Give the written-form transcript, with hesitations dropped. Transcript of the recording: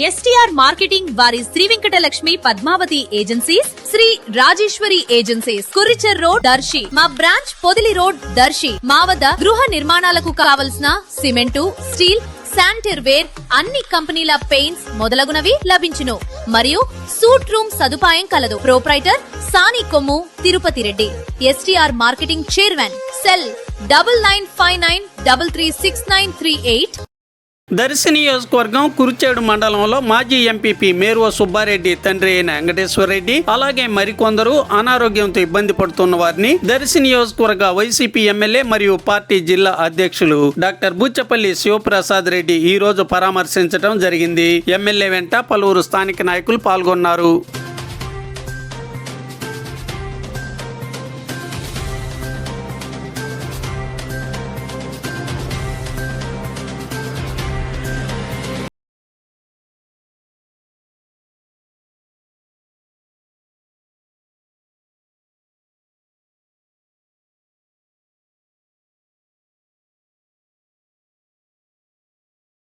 STR marketing వారి Sri Venkatalakshmi Padmavathi agencies, Sri Rajeshwari agencies, కురిచెర్ road Darsi, మా బ్రాంచ్ పొదిలి రోడ్ దర్శి. మా వద్ద గృహ నిర్మాణాలకు కావలసిన సిమెంటు, స్టీల్, శానిటరీ వేర్, అన్ని కంపెనీల పెయింట్స్ మొదలగునవి లభించును. మరియు సూట్ రూమ్ సదుపాయం కలదు. Proprietor Sani Kommu Tirupati Reddy. STR marketing chairman. Cell 9959336938. Darsi నియోజకవర్గం కురిచేడు మండలంలో మాజీ ఎంపీపీ మేరువ సుబ్బారెడ్డి తండ్రి అయిన వెంకటేశ్వరరెడ్డి, అలాగే మరికొందరు అనారోగ్యంతో ఇబ్బంది పడుతున్న వారిని దర్శి నియోజకవర్గ వైసీపీ ఎమ్మెల్యే మరియు పార్టీ జిల్లా అధ్యక్షులు డాక్టర్ బుచ్చపల్లి శివప్రసాద్ రెడ్డి ఈ రోజు పరామర్శించడం జరిగింది. ఎమ్మెల్యే వెంట పలువురు స్థానిక నాయకులు పాల్గొన్నారు.